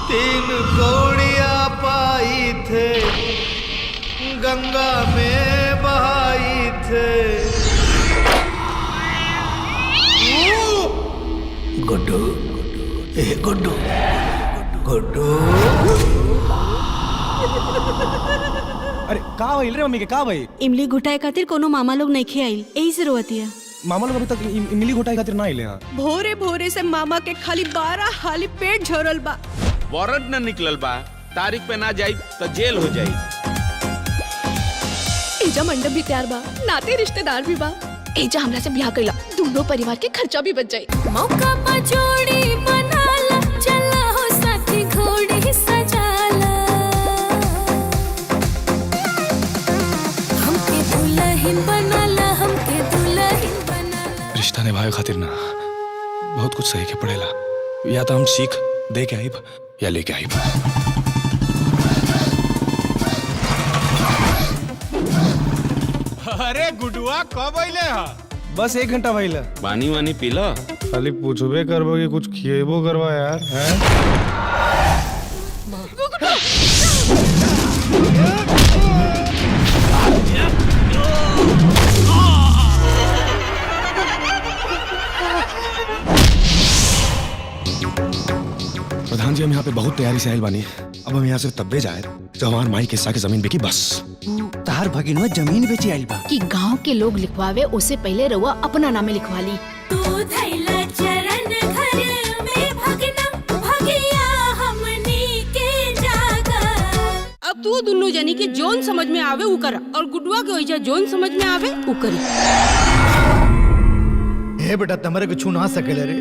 तीन कौड़िया पाई थे गंगा में बहाई थे। गुड्डू ए गुड्डू गुड्डू। अरे का भइल रे मम्मी के का भइल? इमली घुटाए खातिर कोनो मामा लोग नहीं आइल, यही से रोवतिया। मामा लोग अभी तक इमली घोटाई खातिर ना आइले हैं। भोरे भोरे से मामा के खाली 12 हाली पेट झरल बा। वारंट न निकलल बा, तारीख पे ना जाई तो जेल हो जाई। एजा मंडप भी तैयार बा, नाते रिश्तेदार भी बा। एजा हमरा से ब्याह कइला, दोनों परिवार के खर्चा भी बच जाई। मौका पर जोड़ी बनाला, चला हो साथी घोड़ी सजाला। हमके दुल्हन बनाला, हमके दुल्हन बनाला। रिश्ता निभाए खातिर ना बहुत कुछ सही के पड़ेला। या तो हम सीख दे के आइब या लेके आइब। अरे गुडुआ कब अइले हा? बस 1 घंटा भइल। पानी वानी पीला। खाली पूछबे करबो कि कुछ खिएबो करवा यार हैं? प्रधान जी हम यहाँ पे बहुत तैयारी से आयल बानी। अब हम यहाँ से तब्बे जाए जब हमार माई के हिस्सा की जमीन बिकी बस। तार भगिनवा जमीन बेची आइल बा कि गांव के लोग लिखवावे उससे पहले रउआ अपना नामे लिखवा ली। तू धैला चरण घर में भगना, भगिया हमनी के जागा। अब तू दुन्नु जनी के जोन समझ में आवे उ कर, और गुडुआ के ओइजा जोन समझ में आवे उ करी। हे बेटा तमरे को छू ना सकेले रे।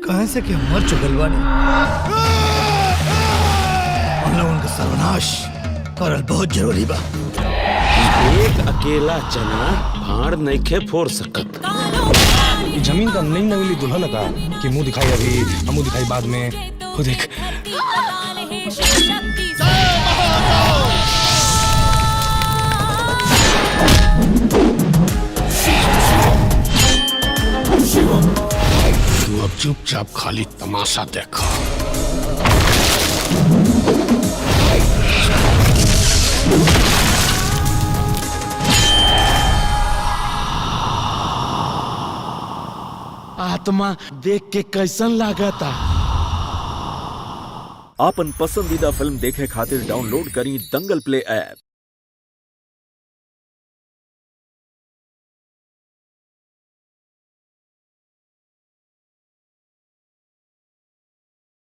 कहां से कि मर चुकल बानी। उनका सर्वनाश करल बहुत जरूरी बा। एक अकेला चना भाड़ नइखे फोड़ सकत। जमीन का नहीं नवीली दुल्हा लगा कि मुंह दिखाई अभी हम मुंह दिखाई बाद में। वो देख तू अब चुपचाप खाली तमाशा देखा। आत्मा देख के कैसन लागता। आपन पसंदीदा फिल्म देखे खातिर डाउनलोड करी दंगल प्ले ऐप।